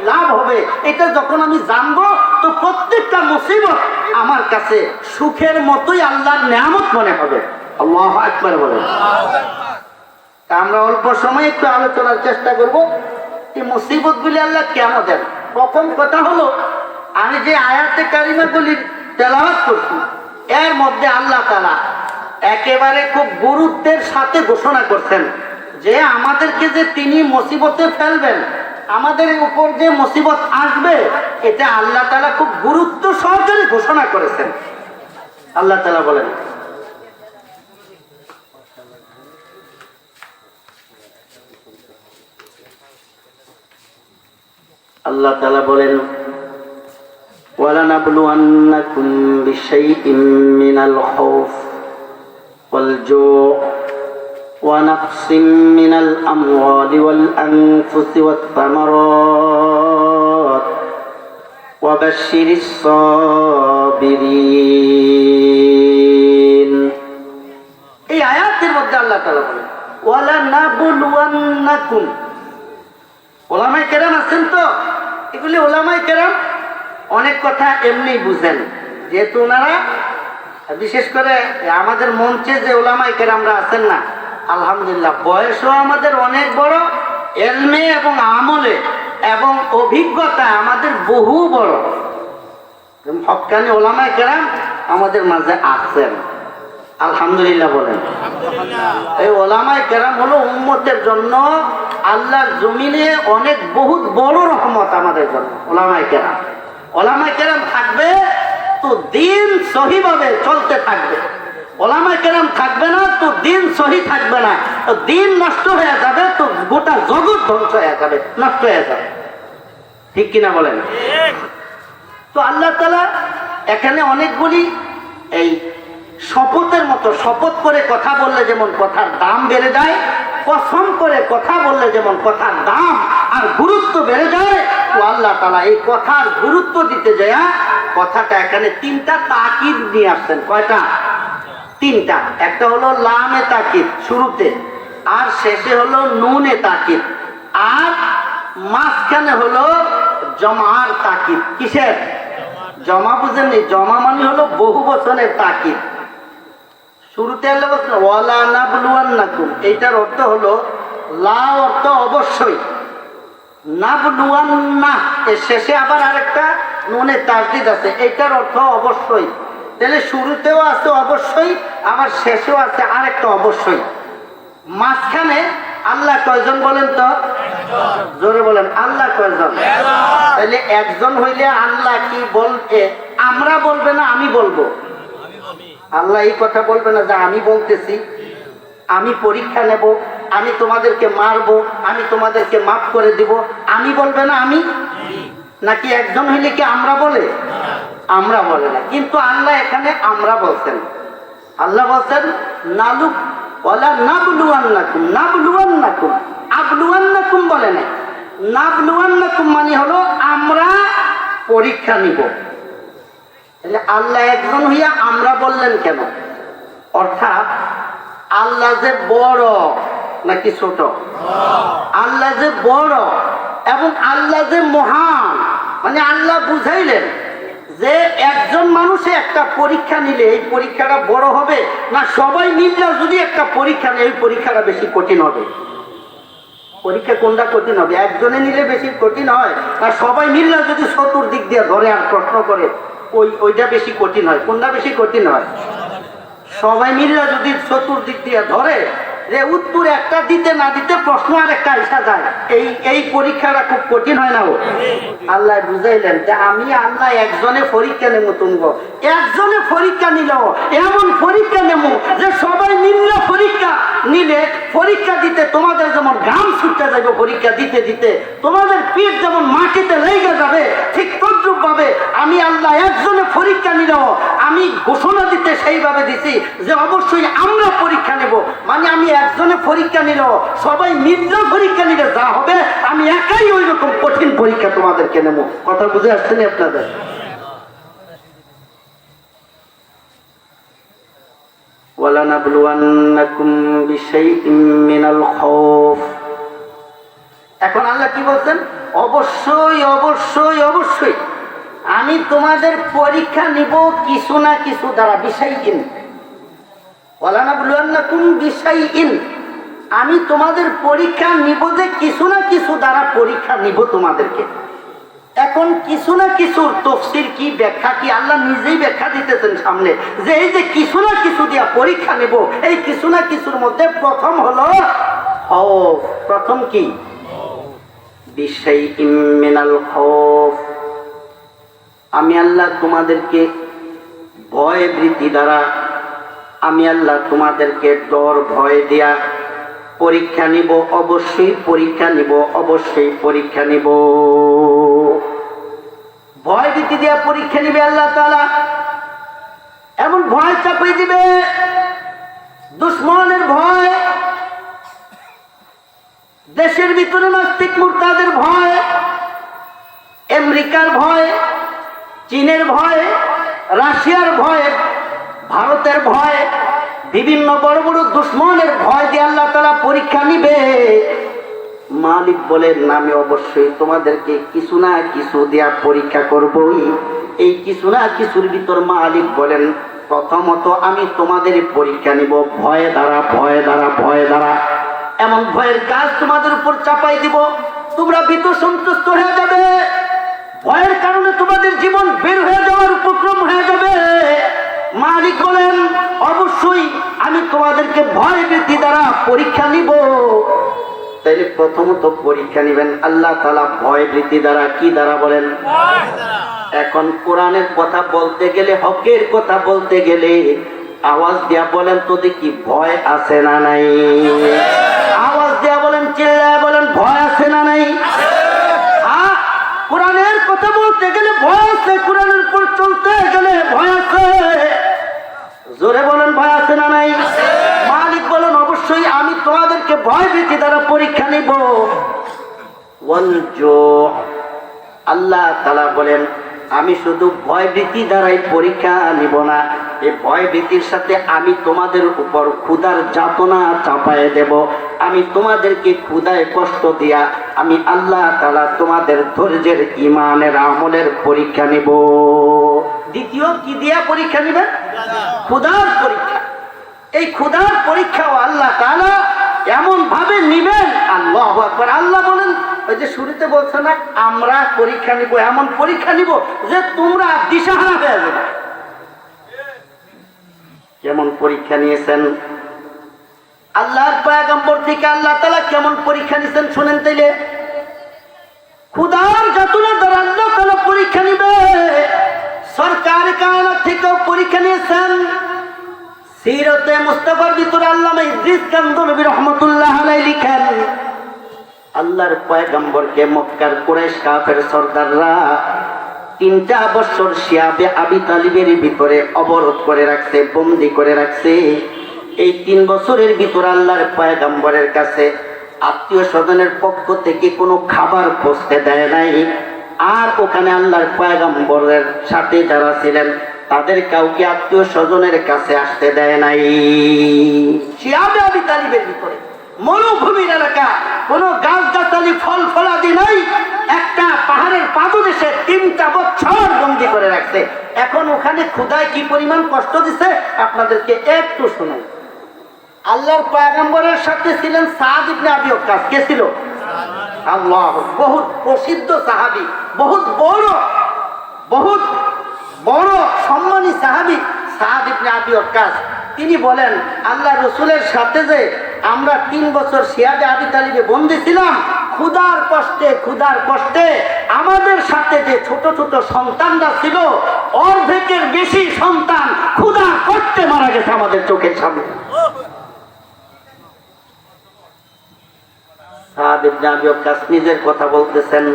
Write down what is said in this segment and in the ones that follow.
লাভ হবে, এটা যখন আমি জানবো তো প্রত্যেকটা মুসিবত আমার কাছে সুখের মতোই আল্লাহর নেয়ামত মনে হবে। আল্লাহু আকবার বলেন। আমরা অল্প সময় একটু আলোচনার চেষ্টা করব এই মুসিবত গুলি আল্লাহ কেন দেন। প্রথম কথা হলো, আমি যে আয়াতে কারিমাগুলি তেলাওয়াত করছি এর মধ্যে আল্লাহ তাআলা একেবারে খুব গুরুত্বের সাথে ঘোষণা করছেন যে আমাদেরকে যে তিনি মুসিবতে ফেলবেন, আমাদের উপর যে মুসিবত আসবে, এটা আল্লাহ তাআলা খুব গুরুত্ব সহকারে ঘোষণা করেছেন। আল্লাহ তাআলা বলেন, আল্লাহ তাআলা বলেন, ওয়ালানাবলুওয়ান্নাকুম বিশাইইম মিনাল খাউফ ওয়াল জু' ওয়া নাকসিম মিনাল আমওয়ালি ওয়াল আনফুসি ওয়াত থামারাত ওয়া বাশশিরিস সাবিরিন। এই আয়াতের মধ্যে আল্লাহ তাআলা বলেন ওয়ালানাবলুওয়ান্নাকুম। ওলামায়ে কেরাম আছেন তো, এগুলি ওলামায়ে কেরাম অনেক কথা এমনি বুঝেন, যেহেতু ওনারা বিশেষ করে আমাদের মঞ্চে যে ওলামায়ে কেরামরা আছেন না, আলহামদুলিল্লাহ বয়সও আমাদের অনেক বড়, এলমে এবং আমলে এবং অভিজ্ঞতা আমাদের বহু বড়। হক্কানি ওলামায়ে কেরাম আমাদের মাঝে আছেন, আলহামদুলিল্লাহ বলেন। এই ওলামায়ে কেরাম হলো উম্মতের জন্য আল্লাহর জমিনে অনেক বহুত বড় রহমত আমাদের জন্য। ওলামায়ে কেরাম, ওলামায়ে কেরাম থাকবে তো দিন সহিভাবে চলতে থাকবে, ওলামায়ে কেরাম থাকবে না তো দিন সহি থাকবে না, তো দিন নষ্ট হয়ে যাবে, তো গোটা জগৎ ধ্বংস হয়ে যাবে, নষ্ট হয়ে যাবে। ঠিক কিনা বলেন? তো আল্লাহ তাআলা এখানে অনেকগুলি এই শপথের মতো, শপথ করে কথা বললে যেমন কথার দাম বেড়ে যায়, কসম করে কথা বললে যেমন কথার দাম আর গুরুত্ব বেড়ে যায়, তো আল্লাহ তাআলা এই কথার গুরুত্ব দিতে যায় কথাটা এখানে তিনটা তাকিদ নিয়ে আসছেন। কয়টা? তিনটা। একটা হলো লামে তাকিদ শুরুতে, আর শেষে হলো নুনে তাকিদ, আর মাঝখানে হলো জমার তাকিদ। কিসের জমা? বুঝেননি? জমা মানে হলো বহু বচনের তাকিদ। শুরুতে আল্লাহ বলছেন ওয়ালানাবলুওয়ান্নাকুম, এইটার অর্থ হলো লা অর্থ অবশ্যই, নাবলুওয়ান্না এর শেষে আবার আরেকটা নুনে তাসদিদ আছে, এইটার অর্থ অবশ্যই। তাহলে শুরুতেও আছে অবশ্যই, আবার শেষেও আছে আরেকটা অবশ্যই। মাঝখানে আল্লাহ কয়জন বলেন তো? জোরে বলেন, আল্লাহ কয়জন? তাহলে একজন হইলে আল্লাহ কি বলবে? আমরা বলবে না আমি বলবো? আল্লাহ এই কথা বলবে না যে আমি বলতেছি, আমি পরীক্ষা নেব, আমি তোমাদেরকে মারবো, আমি তোমাদেরকে মাফ করে দিব, আমি বলবে না আমি? নাকি একজন হইলে কি আমরা বলে? আমরা বলে না, কিন্তু আল্লাহ এখানে আমরা বলছেন। আল্লাহ বলছেন নালুক ওয়ালা নাবলুওয়ান্নাকুম, নাবলুওয়ান্নাকুম, আবলুওয়ান্নাকুম বলে না। নাবলুওয়ান্নাকুম মানে হলো আমরা পরীক্ষা নিব। আল্লাহ একজন হইয়া আমরা বললেন কেন? অর্থাৎ আল্লাহ যে বড় নাকি ছোট? আল্লাহ যে বড় এবং আল্লাহ যে মহান, মানে আল্লাহ বুঝাইলেন যে একজন মানুষে একটা পরীক্ষা নিলে এই পরীক্ষাটা বড় হবে না সবাই মিললে যদি একটা পরীক্ষা নেয় এই পরীক্ষাটা বেশি কঠিন হবে? পরীক্ষা কোনটা কঠিন হবে? একজনে নিলে বেশি কঠিন হয়, আর সবাই মিললে যদি চতুর্দিক দিয়ে ধরে আর প্রশ্ন করে ওইটা বেশি কঠিন হয়? কোনটা বেশি কঠিন হয়? সবাই মিললে যদি চতুর্দিক দিয়ে ধরে যে উত্তর একটা দিতে না দিতে প্রশ্ন আর একটা আসা যায়, এই পরীক্ষাটা খুব কঠিন হয় না? আল্লাহ বুঝাইলেন যে আমি আল্লাহ একজনে পরীক্ষা নেবো, তুমগো একজনে পরীক্ষা নিল, এমন পরীক্ষা নেবো যে সবাই মিললে পরীক্ষা নিলে পরীক্ষা দিতে তোমাদের যেমন ঘাম ছুটতে যাবে, পরীক্ষা দিতে দিতে তোমাদের পিঠ যেমন মাটিতে লেগে যাবে, ঠিক তদ্রুপ ভাবে আমি আল্লাহ একজনে পরীক্ষা নিল, আমি ঘোষণা দিতে সেইভাবে দিছি যে অবশ্যই আমরা পরীক্ষা নেব। মানে আমি একজনে পরীক্ষা নিল, সবাই মিললে পরীক্ষা নিলে যা হবে আমি একাই ওই রকম কঠিন পরীক্ষা তোমাদেরকে নেব। কথা বুঝে আসছেন আপনাদের? ওয়ালানাবলুওয়ান্নাকুম বিশাইইম মিনাল খাউফ। এখন আল্লাহ কি বলছেন? অবশ্যই অবশ্যই অবশ্যই আমি তোমাদের পরীক্ষা নিব কিছু না কিছু দ্বারা বিষয়হীন। ওয়ালানাবলুয়ান্নাকুম বিশাইইন, আমি তোমাদের পরীক্ষা নিব যে কিছু না কিছু দ্বারা পরীক্ষা নিব তোমাদেরকে। এখন কিছু না কিছুর তফসির কি, ব্যাখ্যা কি, আল্লাহ নিজেই ব্যাখ্যা দিতেছেন সামনে যে এই যে কিছু না কিছু দিয়া পরীক্ষা নেব, এই কিছু না কিছুর মধ্যে প্রথম হলো খৌফ। প্রথম কি? বিশাইইম মিনাল খৌফ, আমি আল্লাহ তোমাদেরকে ভয় ভীতি দ্বারা, আমি আল্লাহ তোমাদেরকে ডর ভয় দিয়া পরীক্ষা নিব। অবশ্যই পরীক্ষা নিব, অবশ্যই পরীক্ষা নিব। ভয় ভীতি দিয়া পরীক্ষা নিবে আল্লাহ তাআলা। এমন ভয় চাপিয়ে দিবে, দুশ্মনের ভয়, দেশের ভিতরে নাস্তিক মুরতাদের ভয়, আমেরিকার ভয়, চীনের ভয়, রাশিয়ার ভয়, ভারতের ভয়, বিভিন্ন বড় বড় দুশ্মনের ভয় দিয়ে আল্লাহ তাআলা পরীক্ষা নিবে। মালিক বলেন আমি অবশ্যই তোমাদেরকে কিছু না কিছু দেয়া পরীক্ষা করবই। এই কিছু না কিছুর ভিতর মালিক বলেন প্রথমত আমি তোমাদের পরীক্ষা নিব ভয় দ্বারা, ভয় দ্বারা, ভয় দ্বারা। এমন ভয়ের কাজ তোমাদের উপর চাপাই দিব, তোমরা ভীত সন্ত্রস্ত হয়ে যাবে, ভয়ের কারণে তোমাদের জীবন বের হয়ে যাওয়ার উপক্রম হয়ে যাবে। মালিক বলেন অবশ্যই আমি তোমাদেরকে ভয় ভীতি দ্বারা পরীক্ষা নিব। তাইলে প্রথমত পরীক্ষা নিবেন আল্লাহ তাআলা ভয় ভীতি দ্বারা। কি দ্বারা বলেন? এখন কোরআনের কথা বলতে গেলে, হকের কথা বলতে গেলে আওয়াজ দিয়া বলেন তো দেখি ভয় আছে না নাই? আওয়াজ দিয়া বলেন, চিল্লায় বলেন ভয় আছে না নাই? কোরআনের কথা বলতে গেলে ভয় আছে, কোরআনের উপর চলতে গেলে ভয় আছে। জোরে বলেন ভয় আছে না নাই? মালিক বলেন অবশ্যই আমি তোমাদেরকে ভয় ভীতি দ্বারা পরীক্ষা নিব। আল্লাহ তাআলা বলেন আমি শুধু ভয় ভীতি দ্বারাই পরীক্ষা নিব না, এই ভয় ভীতির সাথে আমি তোমাদের উপর ক্ষুধার যাতনা চাপায় দেব। আমি তোমাদেরকে ক্ষুধায় কষ্ট দিয়া আমি আল্লাহ তাআলা তোমাদের ধৈর্যের, ঈমানের, আমলের পরীক্ষা নিব। দ্বিতীয় কি দিয়া পরীক্ষা নিবেন? ক্ষুধার পরীক্ষা। এই ক্ষুধার পরীক্ষাও আল্লাহ তাআলা এমন ভাবে নিবেন, আল্লাহু আকবার। আল্লাহ বলেন ওই যে শুরুতে বলছে না আমরা পরীক্ষা নিব, এমন পরীক্ষা নিব যে তোমরা দিশাহারা হয়ে যাবে। কেমন পরীক্ষা নিয়েছেন আল্লাহর পয়গম্বর থেকে আল্লাহ তাআলা কেমন পরীক্ষা নিয়েছেন শুনেন তাইলে। ক্ষুধার যাতনা দ্বারা আল্লাহ তাআলা পরীক্ষা নিবে। সরকার কায়নাত থেকেও পরীক্ষা নিয়েছেন। সিরাতে মুস্তাফার ভিতরে আল্লামা ইদ্রিস কান্দরবী রাহমাতুল্লাহ আলাইহি লিখেন আল্লাহর পয়গম্বরকে মক্কার কুরাইশ কাফের সরদাররা 3টা বছর শিয়াবে আবি তালিবের ভিতরে অবরোধ করে রাখছে, বন্দী করে রাখছে। এই 3 বছরের ভিতরে আল্লাহর পয়গম্বরের কাছে আত্মীয় স্বজনের পক্ষ থেকে কোনো খাবার পৌঁছতে দেয় নাই। আর ওখানে আল্লাহর পয়গম্বরের সাথে যারা ছিলেন তাদের কাউকে আত্মীয় স্বজনের কাছে আসতে দেয় নাই। শিয়াবে আবি তালিবের ভিতরে মরুভূমির এলাকা, কোন গাছগাছালি, ফল ফলাদি নাই, একটা পাহাড়ের পাদদেশে 3টা বছর বন্দী করে রাখছে। এখন ওখানে ক্ষুধায় কি পরিমাণ কষ্ট দিছে আপনাদেরকে একটু শুনুন। আল্লাহর পয়গম্বরের সাথে ছিলেন সাদ ইবনে আবি ওয়াক্কাস। কে ছিল? আল্লাহ, বহুত প্রসিদ্ধ সাহাবী, বহুত বড় সম্মানী সাহাবী সাদ ইবনে আবি ওয়াক্কাস। তিনি বলেন আল্লাহ রসুলের সাথে যে আমরা 3 বছর শিয়াবে আবি তালিবে বন্দী ছিলাম, ক্ষুধার কষ্টে আমাদের সাথে যে ছোট ছোট সন্তানরা ছিল অর্ধেকের বেশি সন্তান ক্ষুধার কষ্টে মারা গেছে আমাদের চোখের সামনে। সাদ ইবনে আবি ওয়াক্কাস নিজের কথা বলতেছেন।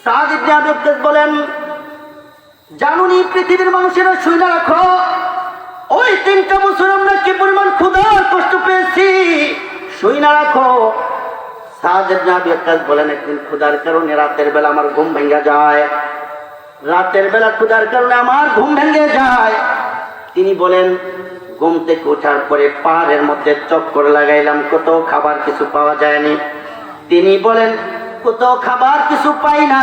সাদ ইবনে আবি ওয়াক্কাস বলেন জানুনি পৃথিবীর মানুষেরা শুনে রাখো ওই 3টা বছর আমরা কি পরিমাণ ক্ষুধার কষ্ট পেয়েছি শুনে রাখো। সাদ ইবনে আবি ওয়াক্কাস বলেন একদিন ক্ষুধার কারণে রাতের বেলা আমার ঘুম ভেঙে যায়। তিনি বলেন ঘুম থেকে ওঠার পরে পাহাড়ের মধ্যে চক্কর লাগাইলাম, কত খাবার কিছু পাওয়া যায়নি। তিনি বলেন কোথাও খাবার কিছু পাই না।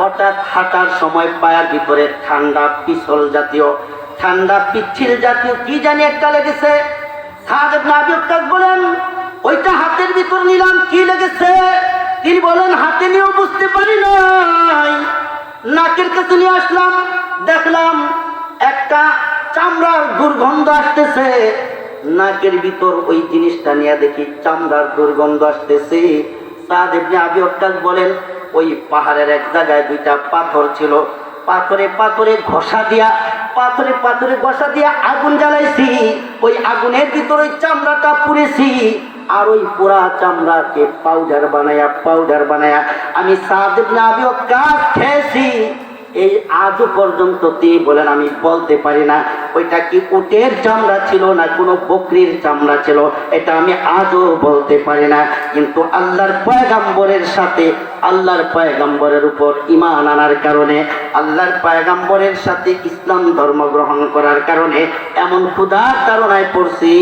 হঠাৎ হাঁটার সময় পায়ের ভিতরে ঠান্ডা পিছল জাতীয়, ঠান্ডা পিচ্ছিল জাতীয় কি জানি একটা লেগেছে। সাদ ইবনে আবি ওয়াক্কাস বলেন, ওইটা হাতের ভিতর নিলাম, কি লেগেছে? তিনি বলেন, হাতে নিয়েও বুঝতে পারি নাই। নাকের কাছে নিয়ে আসলাম, দেখলাম একটা চামড়ার দুর্গন্ধ আসতেছে। নাকের ভিতর ওই জিনিসটা নিয়ে দেখি চামড়ার দুর্গন্ধ আসতেছে। সাদ ইবনে আবি ওয়াক্কাস বলেন, ওই পাহাড়ের এক জায়গায় দুইটা পাথর ছিল, পাথরে পাথরে ঘষা দিয়া, পাথরে পাথরে ঘষা দিয়া আগুন জ্বালাইছি। ওই আগুনের ভিতর ওই চামড়াটা পুড়েছি, আর ওই পোড়া চামড়াকে পাউডার বানায়া আমি সাদ ইবনে আবি ওয়াক্কাস খেয়েছি। এই আজও পর্যন্ত তিনি বলেন, আমি বলতে পারি না ওইটা কি উটের চামড়া ছিল না কোনো বকরির চামড়া ছিল, এটা আমি আজও বলতে পারি না। কিন্তু আল্লাহর পয়গাম্বরের সাথে, আল্লাহর পয়গাম্বরের উপর ঈমান আনার কারণে, আল্লাহর পয়গাম্বরের সাথে ইসলাম ধর্ম গ্রহণ করার কারণে এমন ক্ষুধার তাড়নায় পড়ছি।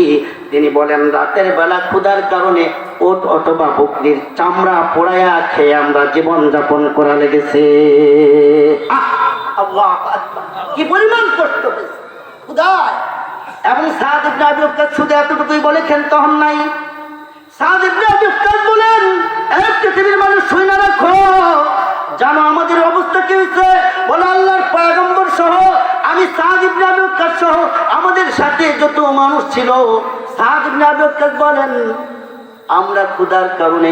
তিনি বলেন, রাতের বেলা ক্ষুধার কারণে ওট অথবা বকরির চামড়া পোড়ায়া খেয়ে আমরা জীবন যাপন করা লেগেছে। কি পরিমাণ কষ্ট হয়েছে ক্ষুধায়। এবং সাদ ইবনে আবি ওয়াক্কাস শুধু এতটুকুই বলেছেন, তখন নাই। সাদ ইবনে আবি ওয়াক্কাস বলেন, এক পৃথিবীর মানুষ শুনে রাখো, জানো আমাদের অবস্থা কি হয়েছে? বলে, আল্লাহর পয়গম্বর সহ আমি সাদ ইবনে আবি ওয়াক্কাস সহ আমাদের সাথে যত মানুষ ছিল, সাদ ইবনে আবি ওয়াক্কাস বলেন, আমরা ক্ষুধার কারণে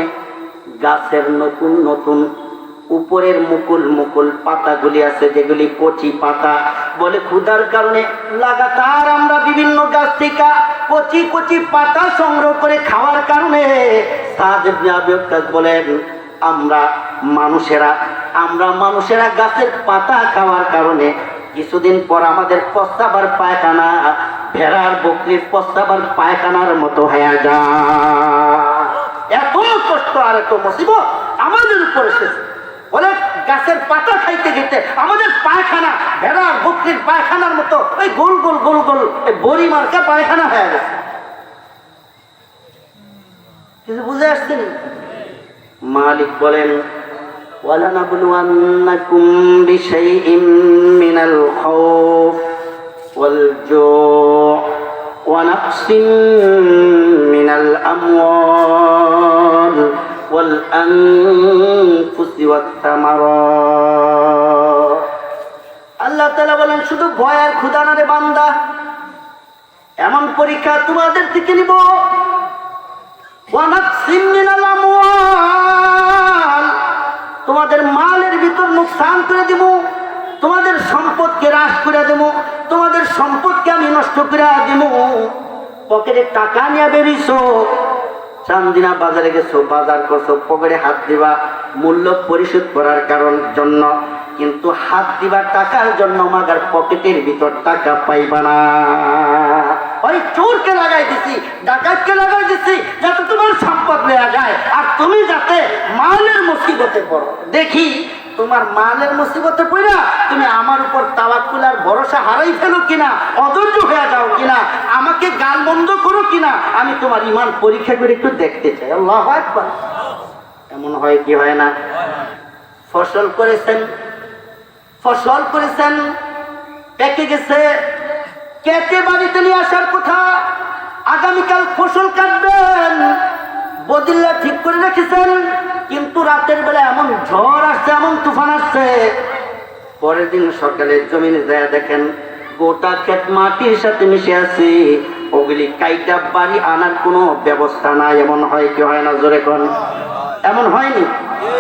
গাছের নতুন নতুন উপরের মুকুল পাতাগুলি আছে, যেগুলি কচি পাতা, বলে ক্ষুধার কারণে লাগাতার আমরা বিভিন্ন গাছ থেকে কচি কচি পাতা সংগ্রহ করে খাওয়ার কারণে, সাদ ইবনে আবি ওয়াক্কাস বলেন, আমরা মানুষেরা গাছের পাতা খাওয়ার কারণে কিছুদিন পর আমাদের প্রস্রাব আর পায়খানা ভেড়ার বকরির প্রস্রাব আর পায়খানার মতো হয়ে যায়। এত কষ্ট আর এত মুসিবত আমাদের উপর এসেছে। বলে, গাছের পাতা খাইতে খেতে আমাদের পায়খানা ভেড়ার বকরির পায়খানার মতো ওই গোল গোল গোল গোল বড়ি মার্কা পায়খানা হয়ে গেছে। কিছু বুঝে আসছে না? মালিক বলেন, ওয়ালানাবলুওয়ান্নাকুম বিশাইইম মিনাল খাউফ ওয়াল জু' ওয়া নাকসিম মিনাল আমওয়াল ওয়াল আনফুসি ওয়াত থামারাত। আল্লাহ তাআলা বলেন, শুধু ভয় আর ক্ষুধা না রে বান্দা, এমন পরীক্ষা তোমাদের থেকে নিব। ওয়া নাকসিম মিনাল আমওয়াল, তোমাদের মালের ভিতর নুকসান করে দিব, তোমাদের সম্পদকে হ্রাস করে দেব, তোমাদের সম্পদকে আমি নষ্ট করে দিব। পকেটে টাকা নিয়ে বেরিয়েছো, চান্দিনা বাজারে গেছো, বাজার করছো, পকেটে হাত দিবা মূল্য পরিশোধ করার জন্য, কিন্তু হাত দিবা টাকার জন্য, মাগার পকেটের ভিতর টাকা পাইবা না। ওই চোরকে লাগাই দিছি, ডাকাতকে লাগাই দিছি, যাতে তোমার সম্পদ নেওয়া যায় আর তুমি যাতে মালের মুসিবতে পড়ো। দেখি তোমার মালের মুসিবতে পড়া তুমি আমার উপর তাওয়াক্কুল আর ভরসা হারাই ফেলো কিনা, অধৈর্য হয়ে যাও কিনা, আমাকে গালমন্দ করো কিনা, আমি তোমার ঈমান পরীক্ষা করে একটু দেখতে চাই। আল্লাহু আকবার। এমন হয় কি হয় না? ফসল করেছেন পেকে গেছে, কেটে বাড়িতে নিয়ে আসার কথা, আগামীকাল ফসল কাটবেন, বদিল্লা ঠিক করে রেখেছেন, কিন্তু রাতের বেলা এমন ঝড় আসছে, এমন তুফান আসছে, পরের দিন সকালে জমিনে যায় দেখেন গোটা ক্ষেত মাটির সাথে মিশে আছে, ওগুলি কাইটা বাড়ি আনার কোনো ব্যবস্থা নাই। এমন হয় কি হয় না? জোরে কোন। এমন হয়নি?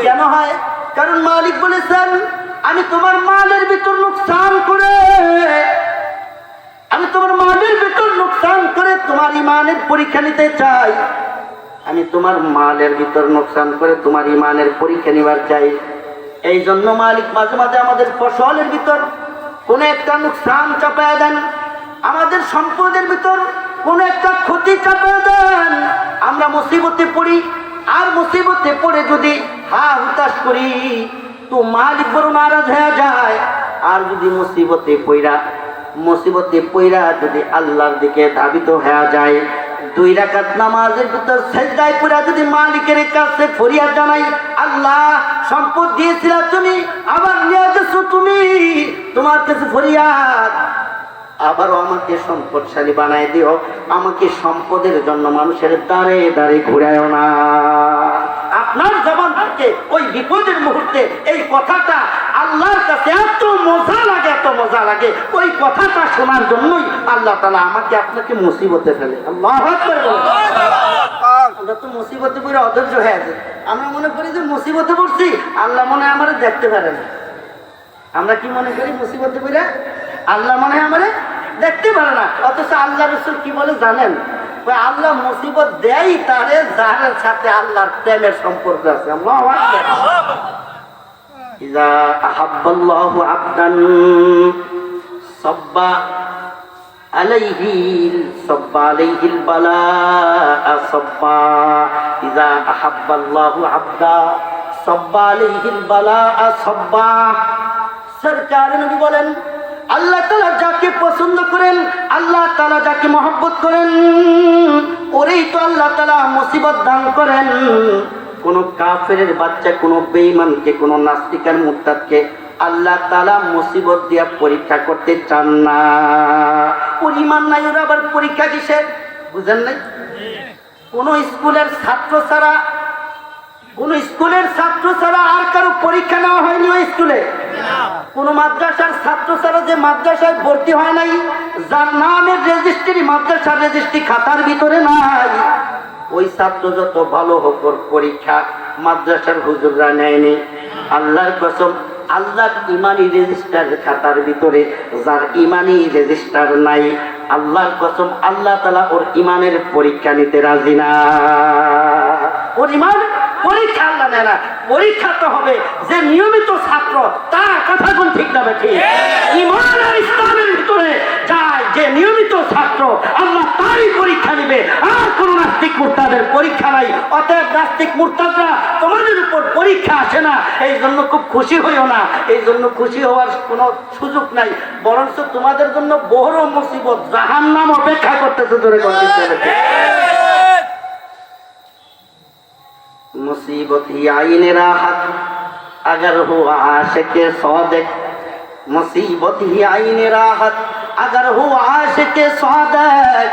কেন হয়? কারণ মালিক বলেছেন, আমি তোমার মালের ভিতর নুকসান করে তোমার ইমানের পরীক্ষা নিতে চাই। আমি তোমার মালের ভিতর নুকসান করে তোমার ইমানের পরীক্ষা নিবার চাই। এই জন্য মালিক মাঝে মাঝে আমাদের ফসলের ভিতর কোন একটা নুকসান চাপায় দেন, আমাদের সম্পদের ভিতর কোন একটা ক্ষতি চাপায় দেন, আমরা মুসিবতে পড়ি। আর মুসিবতে পড়ে যদি হুতাশ করি তো মালিক বড় নারাজ হয়ে যায়। আর যদি মুসিবতে পইরা যদি আল্লাহর দিকে ধাবিত হয়ে যায়, 2 রাকাত নামাজের ভিতর সেজদায় পড়ে যদি মালিকের কাছে ফরিয়াদ জানাই, আল্লাহ সম্পদ দিয়েছিলা তুমি, আবার নিয়ে গেছো তুমি, তোমার কাছে ফরিয়াদ, আবারও আমাকে সম্পদশালী বানাই দিও, আমাকে সম্পদের জন্য মানুষের দ্বারে দ্বারে ঘুরায়ও না। আপনার জবান থেকে ওই বিপদের মুহূর্তে এই কথাটা আল্লাহর কাছে এত মজা লাগে, এত মজা লাগে, ওই কথাটা শোনার জন্যই আল্লাহ তাআলা আমাকে আপনাকে মুসিবতে ফেলে। আল্লাহু আকবার। আমরা তো মুসিবতে পড়ে অধৈর্য হয়ে আছে, আমরা মনে করি যে মুসিবতে পড়ছি, আল্লাহ মনে হয় আমারে দেখতে পারে না। আমরা কি মনে করি? মুসিবতে পড়ে আল্লাহ মনে হয় আমারে দেখতে পারে না। অথচ আল্লাহ রাসূল কি বলে জানেন? আল্লাহ মুসিবত দেয় তারে যার সাথে আল্লাহর প্রেমের সম্পর্ক আছে। আল্লাহু আকবার। ইযা আহাব্বাল্লাহু আবদান সাব্বা আলাইহিল বালাআ সাব্বা। ইযা আহাব্বাল্লাহু আবদা সাব্বা আলাইহিল বালাআ সাব্বা। সরকার নবী বলেন, আল্লাহ তাআলা যাকে পছন্দ করেন, আল্লাহ তাআলা যাকে মহব্বত করেন, ওরেই তো আল্লাহ তাআলা মুসিবত দান করেন। কোন কাফেরের বাচ্চা, কোন বেঈমানকে, কোন নাস্তিকের মুরতাদকে আল্লাহ তাআলা মুসিবত দিয়া পরীক্ষা করতে চান না। ওর ঈমান নাই, ওর আবার পরীক্ষা কিসের? বুঝেন নাই? কোন স্কুলের ছাত্র ছাড়া আর কারো পরীক্ষা নেওয়া হয়নি ওই স্কুলে। কোন মাদ্রাসার ছাত্র ছাড়া যে মাদ্রাসায় ভর্তি হয় নাই, যার নামের রেজিস্ট্রি মাদ্রাসার রেজিস্ট্রি খাতার ভিতরে নাই, ওই ছাত্র যত ভালো হোক, ওর পরীক্ষা মাদ্রাসার হুজুররা নেয়নি। আল্লাহর কসম, আল্লাহর ইমানি রেজিস্টার খাতার ভিতরে যার ইমানি রেজিস্টার নাই, আল্লাহর কসম আল্লাহ তাআলা ওর ইমানের পরীক্ষা নিতে রাজি না। ওর ইমান পরীক্ষা আল্লাহ নেয় না। পরীক্ষা তো হবে যে নিয়মিত ছাত্র, তার কথা কোন ঠিক না ঠিক? ঈমান আর ইসলামের ভিতরে যায় যে নিয়মিত ছাত্র, আল্লাহ তারই পরীক্ষা নিবে, আর কোন নাস্তিক মুরতাদের পরীক্ষা নাই। অতএব নাস্তিক মুরতাদরা তোমাদের উপর পরীক্ষা আসে না, এই জন্য খুব খুশি হইও না। এই জন্য খুশি হওয়ার কোনো সুযোগ নাই, বরঞ্চ তোমাদের জন্য বড় মুসিবত জাহান্নাম অপেক্ষা করতেছে। ধরে मुसीबत ही आईने राहत अगर हो आशिक सौदक। मुसीबत ही आईने राहत अगर हो आशिक सौदक।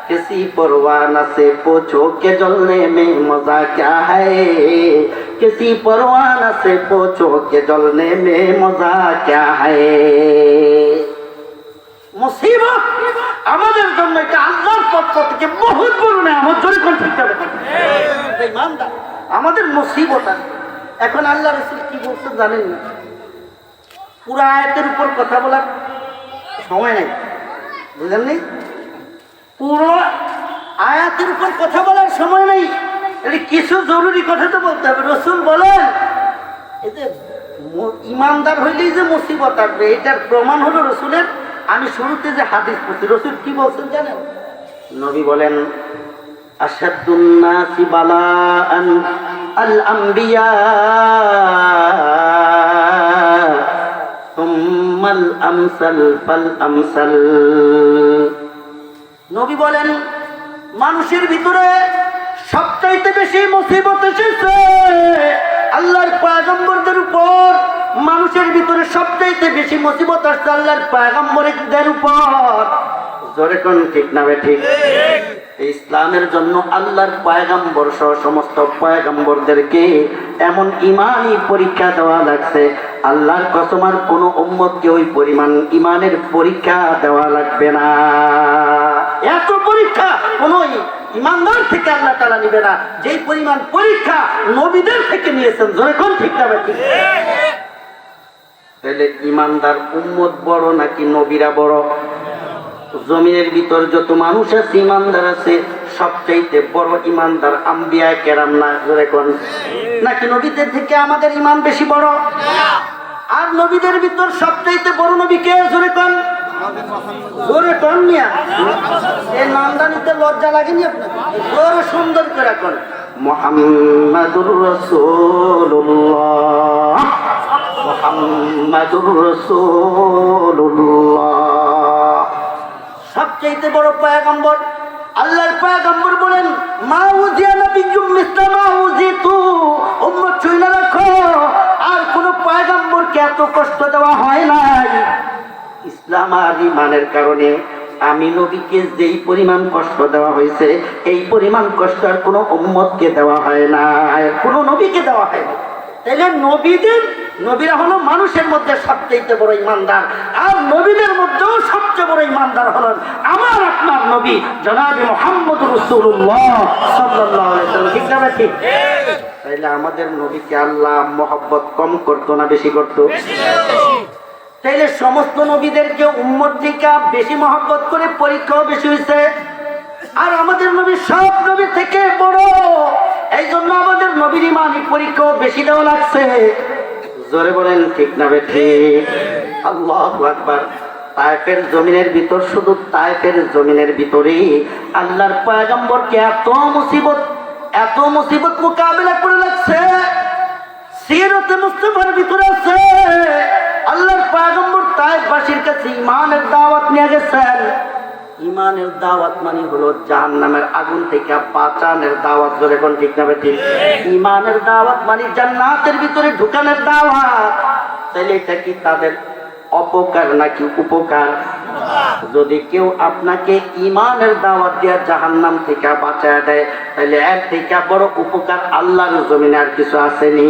किसी परवाना से पूछो के जलने में मजा क्या है। किसी परवाना से पूछो के जलने में मजा क्या है। মুসিবত আমাদের জন্য এটা আল্লাহর পক্ষ থেকে বহুত বড় নেয়ামত। জোরে কোন ঠিক হবে? ইমানদার আমাদের মুসিবত আছে। এখন আল্লাহ রাসূল কি বলতে জানেন না? পুরো আয়াতের উপর কথা বলার সময় নাই, বুঝলেন নি? পুরো আয়াতের উপর কথা বলার সময় নাই, কিছু জরুরি কথা তো বলতে হবে। রাসূল বলেন, এই যে ইমানদার হইলেই যে মুসিবত আসবে, এটার প্রমাণ হলো রাসূলের, আমি শুরুতে যে হাদিস পড়ছি, রাসূল কি বলছেন জানেন? নবী বলেন, আশাদ্দুন নাসি বালাআন আল আমবিয়া সুম্মাল আমসাল ফাল আমসাল। নবী বলেন, মানুষের ভিতরে সবচাইতে বেশি মুসিবত এসেছে আল্লাহর পয়গম্বরদের উপর। মানুষের ভিতরে সবচাইতে বেশি মুসিবত আসছে আল্লাহর পয়গম্বরদের উপর। জোরে কোন ঠিক না ঠিক? ইসলামের জন্য আল্লাহর পয়গম্বর সহ সমস্ত পয়গম্বরদেরকে এমন ইমানি পরীক্ষা দেওয়া লাগছে, আল্লাহর কসম আর কোন উম্মতকে ওই পরিমাণ ইমানের পরীক্ষা দেওয়া লাগবে না। এত পরীক্ষা কোন ইমানদার থেকে আল্লাহ তাআলা নিবে না, যেই পরিমাণ পরীক্ষা নবীদের থেকে নিয়েছেন। জোরে কোন ঠিক না ঠিক? তাহলে ইমানদার উম্মত বড় নাকি নবীরা বড়? জমিনের ভিতর যত মানুষ আছে ইমানদার আছে, সবচাইতে বড় ইমানদার আম্বিয়া কেরাম না? জোরে কোন? নাকি নবীদের থেকে আমাদের ইমান বেশি বড়? আর নবীদের ভিতর সবচাইতে বড় নবী কে? জোরে কোন? জোরে কোন মিয়া? এই নামদানিতে লজ্জা লাগেনি আপনার? জোরে সুন্দর করে কোন? মুহাম্মাদুর রাসূলুল্লাহ, মুহাম্মাদুর রাসূলুল্লাহ। সবচেয়ে বড় পয়গম্বর আল্লাহর পয়গম্বর বলেন মা উজিয়া নবিয়্যুম মিসলা মা উজিতু, উম্মত শুনে রাখো আর কোন পয়গম্বরকে এত কষ্ট দেওয়া হয় নাই ইসলাম আর ঈমানের কারণে। আমি নবীকে যেই পরিমাণ কষ্ট দেওয়া হয়েছে এই পরিমাণ কষ্ট আর কোনো উম্মতকে দেওয়া হয় না, কোনো নবীকে দেওয়া হয় না। তাইলে নবীরা হলো মানুষের মধ্যে সবচেয়ে বড় ইমানদার, আর নবীদের মধ্যেও সবচেয়ে বড় ইমানদার হলেন আমার আপনার নবী জনাবে মুহাম্মদুর রাসূলুল্লাহ সাল্লাল্লাহু আলাইহি ওয়াসাল্লাম। ঠিক না ঠিক? তাইলে আমাদের নবীকে আল্লাহ মহব্বত কম করতো না বেশি করতো? তাইলে সমস্ত নবীদেরকে উম্মত থেকে বেশি মহব্বত করে পরীক্ষাও বেশি হয়েছে, আর আমাদের নবী সব নবী থেকে বড়, এই জন্য আমাদের নবীর ইমানি পরীক্ষাও বেশি দেওয়া লাগছে। জোরে বলেন ঠিক না ঠিক? আল্লাহু আকবার। তায়েফের জমিনের ভিতর, শুধু তায়েফের জমিনের ভিতরে আল্লাহর পয়গম্বরকে এত মুসিবত মোকাবেলা করে লাগছে। সিরাতে মুস্তাফার ভিতরে আছে আল্লাহর পয়গম্বর তায়েফবাসীর কাছে ঈমানের দাওয়াত নিয়ে গেছেন। ঈমানের দাওয়াত মানে হলো জাহান্নামের আগুন থেকে বাঁচানোর দাওয়াত। জোরে কোন ঠিক না ঠিক? ঈমানের দাওয়াত মানে জান্নাতের ভিতরে ঢুকানোর দাওয়াত। তাহলে এটা কি তাদের অপকার নাকি উপকার? যদি কেউ আপনাকে ঈমানের দাওয়াত দিয়ে জাহান্নাম থেকে বাঁচায় দেয় তাহলে এর থেকে বড় উপকার আল্লাহর জমিনে আর কিছু আসেনি?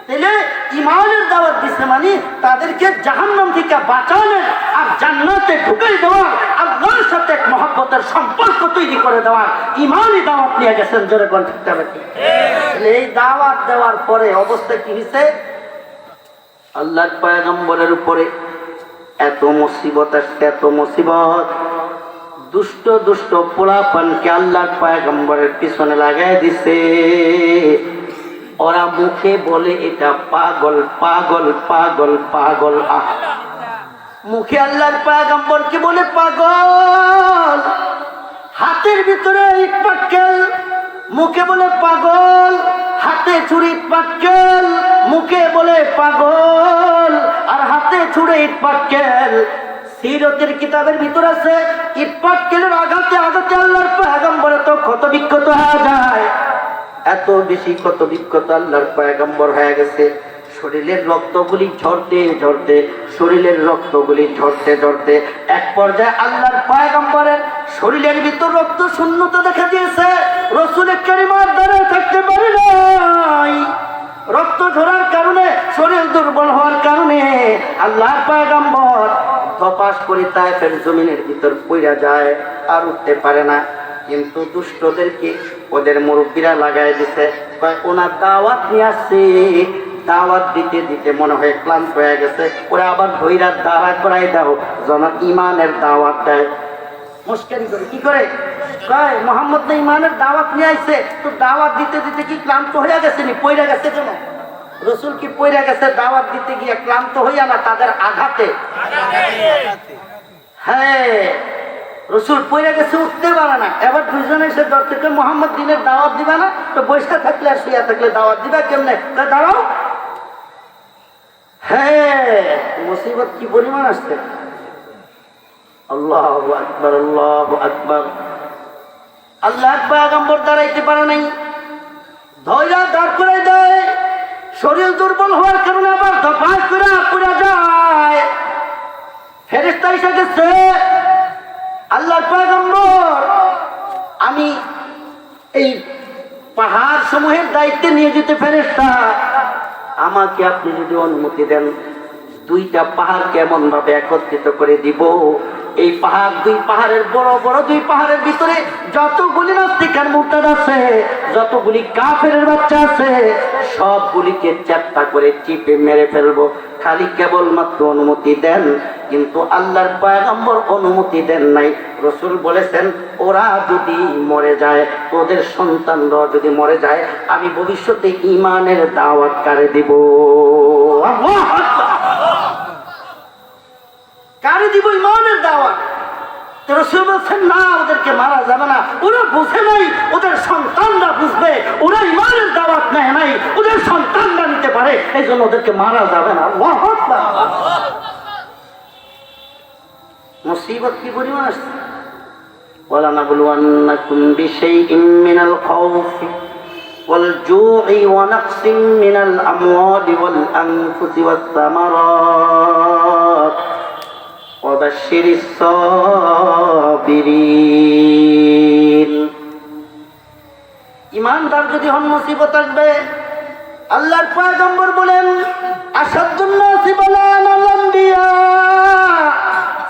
তাহলে ঈমানের দাওয়াত দিছে মানে তাদেরকে জাহান্নাম থেকে বাঁচানোর আর জান্নাতে ঢুকাই দেওয়ার, আল্লাহর সাথে এক মহব্বতের সম্পর্ক তৈরি করে দেওয়ার ঈমানি দাওয়াত নিয়ে গেছেন। জোরে কোন ঠিক না ঠিক? এই দাওয়াত দেওয়ার পরে অবস্থা কি হয়েছে? আল্লাহর পয়গম্বরের উপরে এত মুসিবত আসছে, এত মুসিবত। দুষ্ট পোলাপানকে আল্লাহর পয়গম্বরের পিছনে লাগাই দিছে। ওরা মুখে বলে এটা পাগল পাগল পাগল পাগল। মুখে আল্লাহর পয়গম্বরকে বলে পাগল, হাতের ভিতরে ইট পাটকেল, মুখে বলে পাগল, হাতে ছুরি পাটকেল, মুখে বলে পাগল আর হাতে ছুরে ইট পাটকেল। সিরতের কিতাবের ভিতর আছে ইট পাটকেলের আঘাতে আল্লাহর পয়গম্বর তো ক্ষত বিক্ষত হয়ে যায়। এত বেশি ক্ষত বিক্ষত আল্লাহর পয়গম্বর হয়ে গেছে। শরীরের রক্তগুলি ঝরতে এক পর্যায়ে আল্লাহর পয়গম্বরের শরীরের ভিতর রক্ত শূন্যতা দেখা দিয়েছে। রাসূল কারীমের দ্বারা থাকতে পারে নাই। রক্ত ঝরার কারণে, শরীর দুর্বল হওয়ার কারণে আল্লাহর পয়গম্বর ধপাস করে তায়েফের জমিনের ভিতর পড়ে যায়, আর উঠতে পারে না। কিন্তু দুষ্টদেরকে ওদের মুরব্বীরা লাগাই দিছে, ওনার দাওয়াত নিয়ে আসছে। দাওয়াত দিতে দিতে মনে হয় ক্লান্ত হয়ে গেছে, ওরা আবার ধৈর্য দাঁড়া করাই দাও যেন ঈমানের দাওয়াত দেয়। মুশকিল করে কি করে কয় মুহাম্মদ না ঈমানের দাওয়াত নিয়ে আইছে, তো দাওয়াত দিতে দিতে কি ক্লান্ত হয়ে গেছে নি? পইরা গেছে কেন? রাসূল কি পইরা গেছে দাওয়াত দিতে গিয়ে ক্লান্ত হইয়া না? তাদের আঘাতে। হ্যাঁ, রাসূল পইরা গেছে, উঠতে পারে না। এবার দুইজনে এসে দর থেকে মুহাম্মদ দিনের দাওয়াত দিবা না, তো বসে থাকলে আর শুয়ে থাকলে দাওয়াত দিবা কেমনে? দাঁড়াও। হ্যাঁ, মুসিবত কি পরিমাণ আসছে! আল্লাহু আকবার, আল্লাহু আকবার। আল্লাহর পয়গম্বর দাঁড়াইতে পারে নাই, ধৈর্য দাঁড় করে দেয়। শরীর দুর্বল হওয়ার কারণে আবার ধপাস করে পড়ে যায়। ফেরেশতা এসে গেছে, আল্লাহর পয়গম্বর আমি এই পাহাড় সমূহের দায়িত্বে নিয়োজিত ফেরেশতা, আমাকে আপনি যদি অনুমতি দেন দুইটা পাহাড় কেমন ভাবে একত্রিত করে দিব। এই পাহাড়, দুই পাহাড়ের বড় বড় দুই পাহাড়ের ভিতরে যতগুলি নাস্তিকার মুরতাদ আছে, যতগুলি কাফেরের বাচ্চা আছে, সবগুলিকে চ্যাপ্টা করে চিপে মেরে ফেলবো। খালি কেবলমাত্র অনুমতি দেন। কিন্তু আল্লাহর পয়গম্বর অনুমতি দেন নাই। রাসূল বলেছেন ওরা যদি মরে যায়, ওদের সন্তানরা যদি মরে যায়, আমি ভবিষ্যতে ঈমানের দাওয়াত কারে দিব? কারে দিব ঈমানের দাওয়াত? রাসূল বলেছেন না, ওদেরকে মারা যাবে না। ওরা বুঝে নাই, ওদের সন্তানরা বুঝবে। ওরা ঈমানের দাওয়াত নেয় নাই, ওদের সন্তানরা নিতে পারে, এই জন্য ওদেরকে মারা যাবে না। আল্লাহু আকবার। মুসিবত কি পরিমাণ আসছে! ওয়ালানাবলুওয়ান্নাকুম বিশাইইম মিনাল খাউফি ওয়াল জু'i ওয়া নাকসিম মিনাল আমওয়ালি ওয়াল আনফুসি ওয়াস সামারাত ওয়া বাশশিরিস সাবিরিন। ঈমানদার যদি হন মুসিবত আসবে। আল্লাহর পয়গম্বর বলেন আসাদুন নাসি বালা'আন আল-আনবিয়া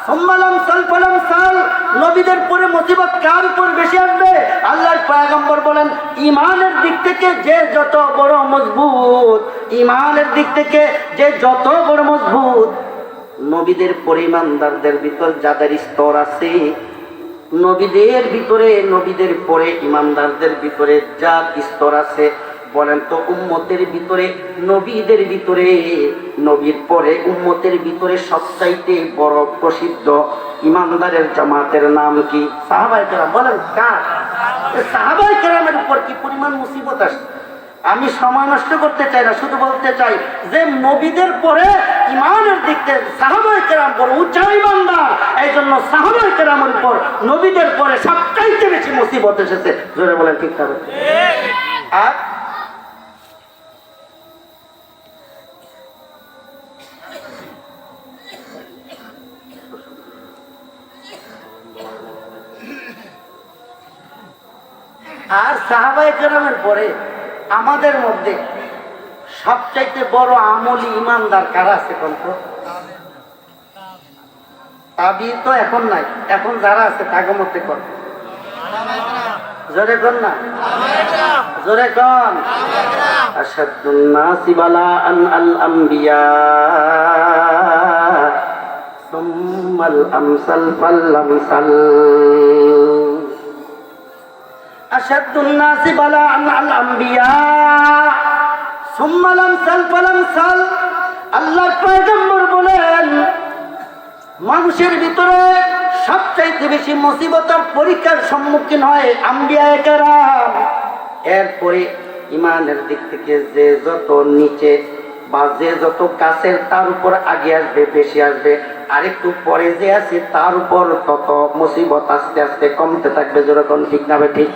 সুম্মা লামসাল ফালামসাল। নবীদের পরে মুসিবত কার উপর বেশি আসবে? আল্লাহর পয়গম্বর বলেন ঈমানের দিক থেকে যে যত বড় মজবুত, ঈমানের দিক থেকে যে যত বড় মজবুত, নবীদের পরে ঈমানদারদের ভিতর যাদের স্তর আছে, নবীদের ভিতরে, নবীদের পরে ঈমানদারদের ভিতরে যা স্তর আছে, বলেন তো উম্মতের ভিতরে, নবীদের ভিতরে, নবীর পরে উম্মতের ভিতরে সবচাইতে বড় প্রসিদ্ধ ঈমানদারের জামাতের নাম কি? সাহাবায়ে কেরাম। বলেন কার? সাহাবায়ে কেরামের উপর কি পরিমাণ মুসিবত আসে। আমি সময় নষ্ট করতে চাই না, শুধু বলতে চাই যে নবীদের পরে ঈমানের দিক থেকে সাহাবায়ে কেরাম বড় উচ্চ ঈমানদার। এই জন্য সাহাবায়ে কেরামের উপর নবীদের পরে সবচাইতে বেশি মুসিবত এসেছে। জোরে বলেন ঠিক হবে। আর আর সাহাবায়ে কেরামের পরে আমাদের মধ্যে সবচাইতে বড় আমলি ঈমানদার কারা আছে কোন? তাবি তো এখন নাই, এখন যারা আছে তাগো মতে কর। জোরে কর না, জোরে কর। আশাদুন নাসি বালা'আন আল-আনবিয়া সুম্মাল আমসাল ফাল-আমসাল। আশাদুন নাসি বালা'আন আল-আনবিয়া সুম্মাল আমসাল ফাল-আমসাল। আল্লাহর পয়গম্বর বলেন মানুষের ভিতরে সবচাইতে বেশি মুসিবতের পরীক্ষার সম্মুখীন হয় আম্বিয়ায়ে কেরাম। এরপরে ঈমানের দিক থেকে যে যত নিচে বা যে যত কাছের তার উপর আগে আসবে, বেশি আসবে। আরেকটু পরে যে আছে তার উপর তত মুসিবত আস্তে আস্তে কমতে থাকবে। যেরকম ঠিক না বে ঠিক?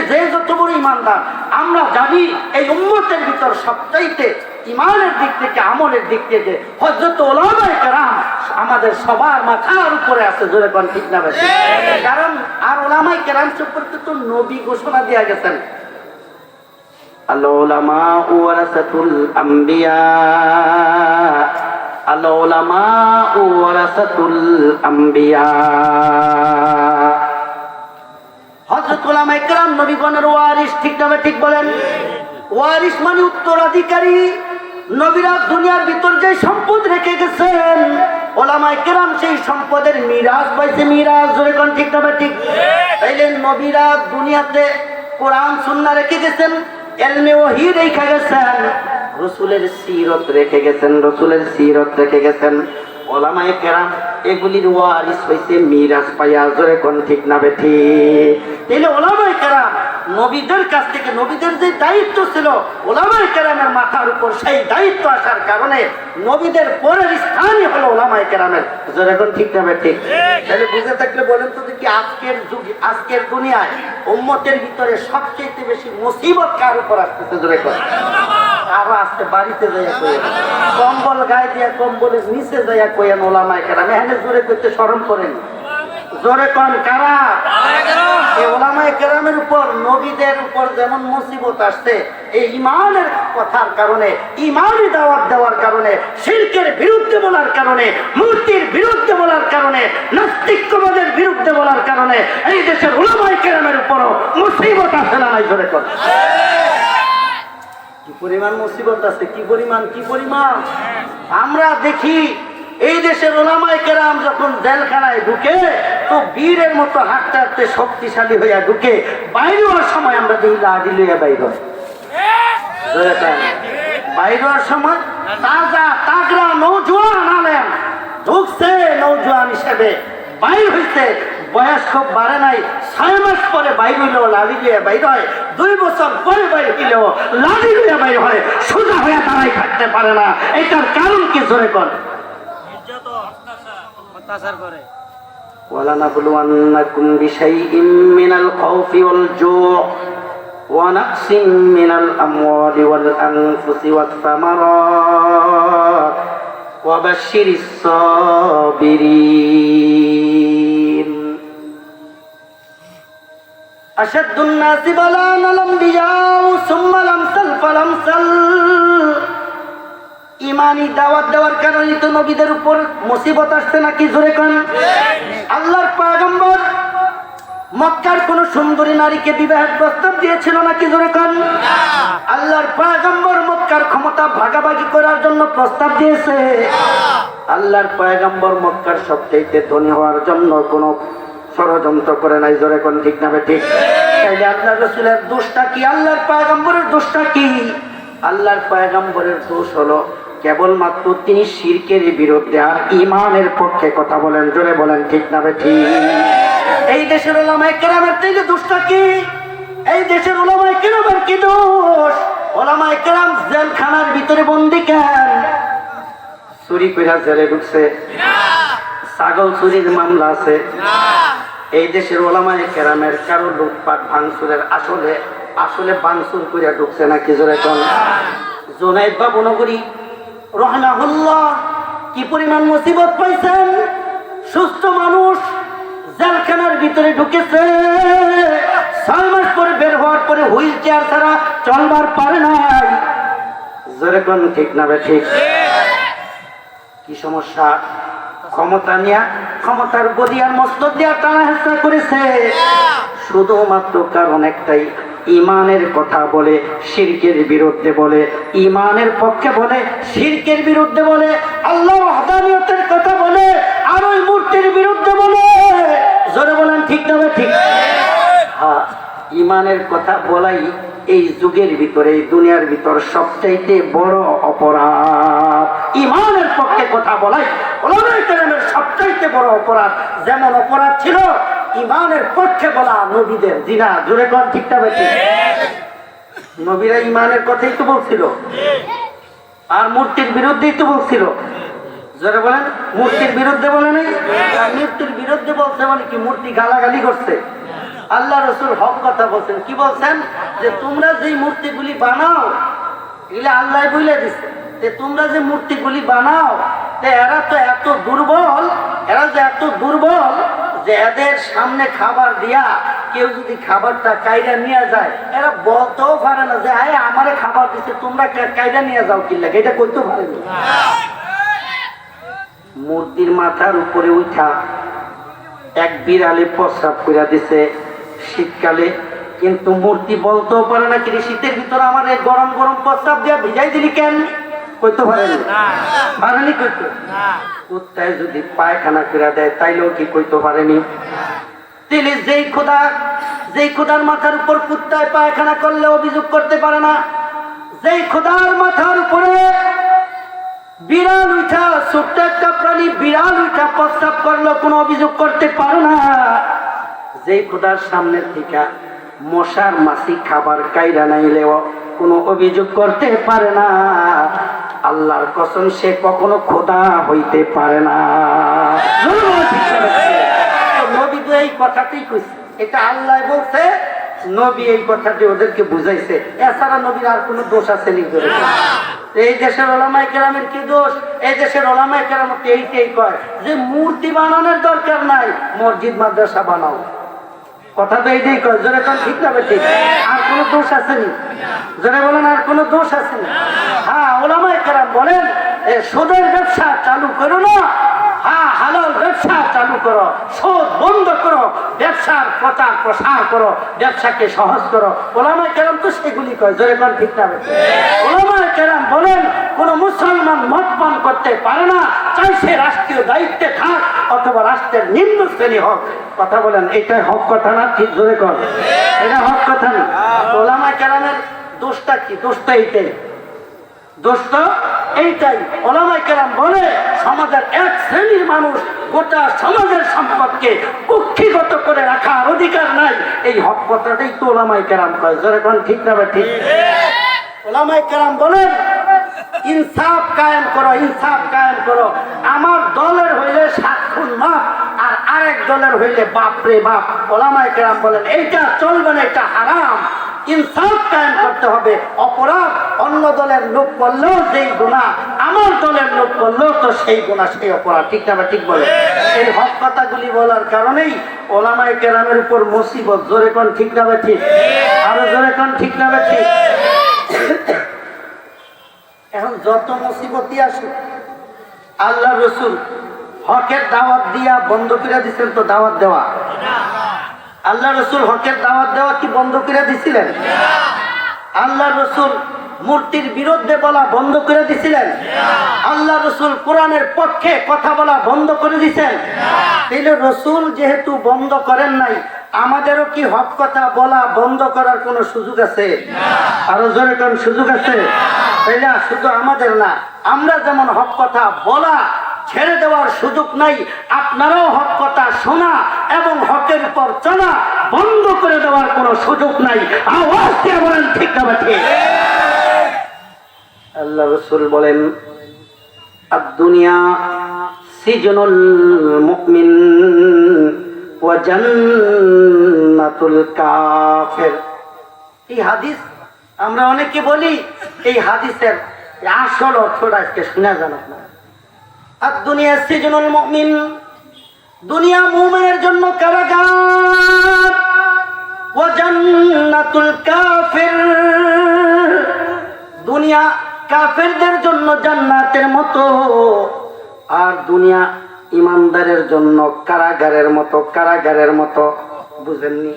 যে যত বড় ঈমানদার, আমরা জানি এই উম্মতের ভিতর সবচাইতে ঈমানের দিক থেকে, আমলের দিক থেকে হযরত উলামায়ে কেরাম আমাদের সবার মাথার উপরে আছে। যেরকম ঠিক না বে ঠিক? কারণ আর উলামায়ে কেরাম সম্পর্কে তো নবী ঘোষণা দিয়ে গেছেন আল-উলামাউ ওয়ারাসাতুল আম্বিয়া, আল-উলামাউ ওয়ারাসাতুল আম্বিয়া। হযরত উলামায়ে কেরাম নবীগণের ওয়ারিস। ঠিক না ঠিক বলেন? ওয়ারিস মানে উত্তরাধিকারী। নবীরা দুনিয়ার ভিতর যে সম্পদ রেখে গেছেন, উলামায়ে কেরাম সেই সম্পদের মিরাস পাইছে। মিরাস। জোরে কোন ঠিক না ঠিক? তাইলে নবীরা দুনিয়াতে কোরআন সুন্নাহ রেখে গেছেন, ইলমে ওহী রেখে গেছেন, রাসূলের সিরত রেখে গেছেন, রাসূলের সিরত রেখে গেছেন। উলামায়ে কেরাম এগুলির ওয়ারিস হইছে মিরাস পাইয়া। জোরে কোন ঠিক না ঠিক? তাইলে উলামায়ে কেরাম নবীদের কাছ থেকে, নবীদের যে দায়িত্ব ছিল উলামায়ে কেরামের মাথার উপর, সেই দায়িত্ব আসার কারণে নবীদের পরের স্থানই হলো উলামায়ে কেরামের। জোরে কোন ঠিক না ঠিক? তাহলে বুঝে থাকলে বলেন তো দেখি আজকের যুগে, আজকের দুনিয়ায় উম্মতের ভিতরে সবচেয়ে বেশি মুসিবত কার উপর আসতেছে? জোরে কোন। আরো আসতে বাড়িতে যাইয়া কইয়া, কম্বল গায়ে দিয়া কম্বলের নিচে যাইয়া কইয়া উলামায়ে কেরাম এখানে জোরে করতে শরম করেন। জোরে কোন কারা? এই উলামায়ে কেরামের উপর, নবীদের উপর যেমন মুসিবত আসছে এই ঈমানের কথার কারণে, ঈমানি দাওয়াত দেওয়ার কারণে, শিরকের বিরুদ্ধে বলার কারণে, মূর্তির বিরুদ্ধে বলার কারণে, নাস্তিক্যবাদের বিরুদ্ধে বলার কারণে এই দেশের উলামায়ে কেরামের উপরও মুসিবত আসে না নাই? জোরে কোন। কি পরিমাণ মুসিবত আছে, কি পরিমাণ, কি পরিমাণ। আমরা দেখি এই দেশের উলামায়ে কেরাম যখন জেলখানায় ঢুকে তো বীরের মতো হাঁটতে হাঁটতে শক্তিশালী হইয়া ঢুকে, বাইরে হওয়ার সময় আমরা দেখি লাঠি লইয়া বাইর হয়। বাইর হওয়ার সময় তাজা তাগড়া নৌজওয়ান আলেম ঢুকছে, নৌজওয়ান হিসেবে বাইর হইছে, বয়স খুব বাড়ে নাই, 6 মাস পরে বাইর হইলেও লাঠি লইয়া বাইর হয়, 2 বছর পরে বাইর হইলেও লাঠি লইয়া বাইর হয়, সোজা হইয়া দাঁড়াই থাকতে পারে না। এটার কারণ কি? জোরে কর। ওয়ালানাবলুওয়ান্নাকুম বিশাইইম মিনাল খাউফি ওয়াল জু' ওয়া নাকসিম মিনাল আমওয়ালি ওয়াল আনফুসি ওয়াস সামারাত ওয়া বাশশিরিস সাবিরিন। আশাদ্দুন নাসি বালান আল আমবিয়াউ সুম্মা লামসাল ফালামসাল। ইমানি দাওয়াত দেওয়ার কারণে তো নবীদের উপর মুসিবত আসছে নাকি জোরে কোন? আল্লাহর পয়গম্বর মক্কার কোন সুন্দরী নারীকে বিবাহের প্রস্তাব দিয়েছিল নাকি জোরে কোন? আল্লাহর পয়গম্বর মক্কার ক্ষমতা ভাগাভাগি করার জন্য প্রস্তাব দিয়েছে। আল্লাহর পয়গম্বর মক্কার সবচেয়ে ধনী হওয়ার জন্য কোন ষড়যন্ত্র করে নাই জোরে কোন ঠিক না ঠিক? তাইলে আল্লাহর রাসূলের দোষটা কি? আল্লাহর পয়গম্বরের দোষটা কি? আল্লাহর পয়গম্বরের দোষ হলো কেবলমাত্র তিনি শিরকের বিরুদ্ধে আর ঈমানের পক্ষে কথা বলেন জোরে বলেন ঠিক না ঠিক? এই দেশের উলামায়ে কেরামের থেকে দোষটা কি? এই দেশের উলামায়ে কেরামের কি দোষ? উলামায়ে কেরাম জেলখানার ভিতরে বন্দী কেন? চুরি কইরা জেলে ঢুকছে, ছাগল চুরির মামলা আছে। এই দেশের উলামায়ে কেরামের কারো লুটপাট ভাঙচুরের আসলে ভাঙচুর কইরা ঢুকছে নাকি জোরে কোন? জুনায়েদ বাবু নগরী রাহমাহুল্লাহ কি পরিমাণ মুসিবত পাইছেন। সুস্থ মানুষ জেলখানার ভিতরে ঢুকেছে, 6 মাস পরে বের হওয়ার পরে হুইল চেয়ার ছাড়া চলবার পারে নাই জোরে কোন ঠিক না ঠিক? কি সমস্যা? ক্ষমতা নিয়ে ক্ষমতার গদিয়ার মসনদ দিয়া টানা হেঁচড়া করেছে শুধুমাত্র কারণ একটাই, ঈমানের কথা বলে শিরকের বিরুদ্ধে বলে, ঈমানের পক্ষে বলে শিরকের বিরুদ্ধে বলে, আল্লাহ ওয়াহদানিয়তের কথা বলে আর ওই মূর্তির বিরুদ্ধে বলে জোরে বলেন ঠিক না ঠিক? হ্যাঁ, ঈমানের কথা বলাই এই যুগের ভিতরে এই দুনিয়ার ভিতর সবচাইতে বড় অপরাধ। ঈমানের পক্ষে কথা বলাই উলামায়ে কেরামের সবচাইতে বড় অপরাধ। যেমন অপরাধ ছিল ঈমানের পক্ষে বলা নবীদের জিনা জোরে কোন ঠিক না ঠিক? নবীরা ঈমানের কথাই তো বলছিল আর মূর্তির বিরুদ্ধেই তো বলছিল জোরে বলেন। মূর্তির বিরুদ্ধে বলে নাই, মূর্তির বিরুদ্ধে বলছে মানে কি? মূর্তি গালাগালি করছে। আল্লাহ রাসূল হক কথা বলছেন। কি বলছেন? যে তোমরা যে মূর্তিগুলি বানাও এগুলো আল্লাহ বলে দিচ্ছে, যে তোমরা যে মূর্তিগুলি বানাও এরা তো এত দুর্বল, এরা যে এত দুর্বল যে এদের সামনে খাবার দিয়া কেউ যদি খাবারটা কাইরা নিয়ে যায় এরা বলতেও পারে না যে আয় আমারে খাবার দিচ্ছে, তোমরা কাইরা নিয়ে যাও কি লাগে, এটা করতেও পারে না। মূর্তির মাথার উপরে উঠা এক বিড়ালে প্রস্রাব করে দিছে শীতকালে, কিন্তু মূর্তি বলতেও পারে না কি শীতের ভিতরে আমার গরম গরম প্রস্রাব দিয়া ভিজাই দিলি কেন, কইতে পারেনি, পারেনি কইতে। কুত্তায় যদি পায়খানা করে দেয় তাইলেও কি কইতে পারেনি। তিনি যেই খোদার মাথার উপর কুত্তায় পায়খানা করলে অভিযোগ করতে পারে না, যেই খোদার মাথার উপরে বিড়াল উঠা ছোট্ট একটা প্রাণী বিড়াল উঠা প্রস্তাব করলেও কোনো অভিযোগ করতে পারে না, যেই খোদার সামনের থেকে মশার মাছি খাবার কাইরা নাইলেও কোনো অভিযোগ করতে পারে না, আল্লাহর কসম সে কখনো খোদা হইতে পারে না। নবী তো এই কথাটাই কইছে, এটা আল্লাহ বলছে, নবী এই কথাটি ওদেরকে বুঝাইছে। এছাড়া নবীর আর কোনো দোষ আছে নি? এই দেশের উলামায়ে কেরামের কি দোষ? এই দেশের উলামায়ে কেরাম এইটাই কয় যে মূর্তি বানানোর দরকার নাই, মসজিদ মাদ্রাসা বানাও। কথা তো এইটাই কয় জোরে কোন ঠিক না ঠিক? আর কোনো দোষ আসেনি? জোরে বলেন আর কোনো দোষ আসেনি? হ্যাঁ, উলামায়ে কেরাম বলেন সুদের ব্যবসা চালু করো না, হ্যাঁ হালাল ব্যবসা চালু করো, সুদ বন্ধ করো, ব্যবসার প্রচার প্রসার করো, ব্যবসাকে সহজ করো। উলামায়ে কেরাম তো সেগুলি কয় জোরে কোন ঠিক না? উলামায়ে কেরাম বলেন কোন মুসলমান মদ পান করতে পারে না, চাই সে রাষ্ট্রীয় দায়িত্বে থাক অথবা রাষ্ট্রের নিম্ন শ্রেণী হোক। কথা বলেন এটাই হক কথা না? ঠিক জোরে কর, এটা হক কথা না। উলামায়ে কেরামের দোষটা কি? দোষটা এইটাই, দোস্ত এইটাই। উলামায়ে কেরাম বলে সমাজের এক শ্রেণীর মানুষ গোটা সমাজের সম্পদকে কুক্ষিগত করে রাখার অধিকার নাই। এই হক কথাটাই তো উলামায়ে কেরাম কয় জোরে কোন ঠিক না ঠিক? উলামায়ে কেরাম বলেন ইনসাফ কায়েম করো, ইনসাফ কায়েম করো। আমার দলের হইলে 7 খুন মাফ, আর আরেক দলের হইলে বাপরে বাপ, ওলামায়ে কেরাম বলেন এইটা চলবে না, এটা হারাম। ইনসাফ কায়েম করতে হবে। অপরাধ অন্য দলের লোক করলেও যেই গুনাহ, আমার দলের লোক করলেও তো সেই গুনাহ, সেই অপরাধ। ঠিক না? ঠিক বলে। এই হক কথাগুলি বলার কারণেই ওলামায়ে কেরামের উপর মুসিবত। জোরে কোন ঠিক না? ঠিক। আরো জোরে কোন ঠিক না? ঠিক। এখন যত মুসিবতই আসুক, আল্লাহ রসুল হকের দাওয়াত দিয়া বন্ধ করে দিচ্ছেন তো? দাওয়াত দেওয়া, আল্লাহ রসুল হকের দাওয়াত দেওয়া কি বন্ধ করে দিছিলেন? আল্লাহ রসুল মূর্তির বিরুদ্ধে বলা বন্ধ করে দিছিলেন? আল্লাহ রসুল কোরআনের পক্ষে কথা বলা বন্ধ করে দিছেন? তাহলে রসুল যেহেতু বন্ধ করেন নাই, আমাদেরও কি হক কথা বলা বন্ধ করার কোন সুযোগ আছে? আরো জোরে কোন সুযোগ আছে? তাইলে শুধু আমাদের না, আমরা যেমন হক কথা বলা ছেড়ে দেওয়ার সুযোগ নাই, আপনারাও হক কথা শোনা এবং হকের উপর চলা বন্ধ করে দেওয়ার কোনো সুযোগ নাই। আওয়াজ দিয়ে বলেন ঠিক না? ঠিক। আল্লাহ রাসূল বলেন আদ-দুনিয়া সিজনুল মুমিন ওয়া জান্নাতুল কাফির। এই হাদিস আমরা অনেকে বলি, এই হাদিসের আসল অর্থটা আজকে শোনা জানো না। আদ-দুনিয়া সিজনুল মুমিন, দুনিয়া মুমিনের জন্য কারাগার, ওয়া জান্নাতুল কাফির, দুনিয়া কাফেরদের জন্য জান্নাতের মতো, আর দুনিয়া ইমানদারের জন্য কারাগারের মতো। কারাগারের মতো বুঝেননি?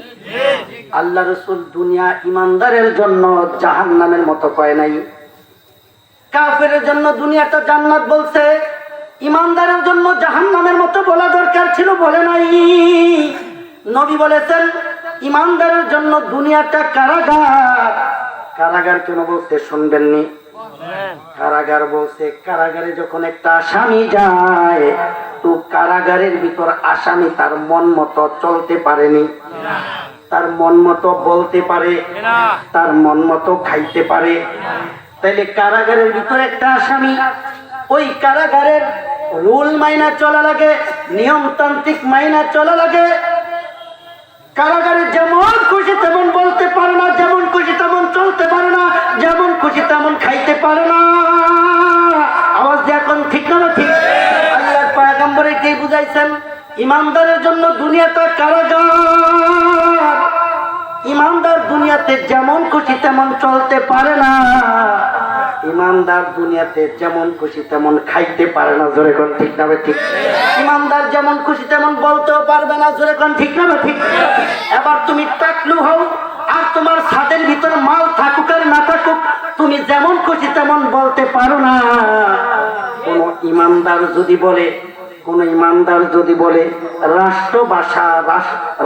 আল্লাহ রাসূল দুনিয়া ইমানদারের জন্য জাহান্নামের মতো কয় নাই। কাফেরের জন্য দুনিয়াটা জান্নাত বলছে, ইমানদারের জন্য জাহান্নামের মতো বলা দরকার ছিল, বলে নাই। নবী বলেছেন ইমানদারের জন্য দুনিয়াটা কারাগার। কারাগার কেন বলতে শুনবেননি? কারাগার বলছে, কারাগারে যখন একটা আসামি যায়, তো কারাগারের ভিতর আসামি তার মন মতো চলতে পারেনি, তার মন মতো বলতে পারে, তার মন মতো খাইতে পারে। তাইলে কারাগারের ভিতর একটা আসামি, ওই কারাগারের রুল মাইনা চলা লাগে, নিয়মতান্ত্রিক মাইনা চলা লাগে। কারাগারে যেমন খুশি তেমন বলতে পারে না, যেমন খুশি তেমন চলতে পারে না, যেমন খুশি তেমন খাইতে পারে না। আওয়াজ দিয়ে এখন ঠিক না? ঠিক। আল্লাহর পয়গম্বরে কে বুঝাইছেন? ইমানদারের জন্য দুনিয়াটা কারাগার। ইমানদার দুনিয়াতে যেমন খুশি তেমন চলতে পারে না, ইমানদার দুনিয়াতে যেমন খুশি তেমন খাইতে পারে না। জোরে কোন ঠিক না? ঠিক। ইমানদার যেমন খুশি তেমন বলতেও পারবে না। জোরে কোন ঠিক না? ঠিক। এবার তুমি টাকলু হও, আর তোমার ছাদের ভিতর মাল থাকুক আর না থাকুক, তুমি যেমন খুশি তেমন বলতে পারো না। কোন ইমানদার যদি বলে, কোন ইমানদার যদি বলে রাষ্ট্র ভাষা,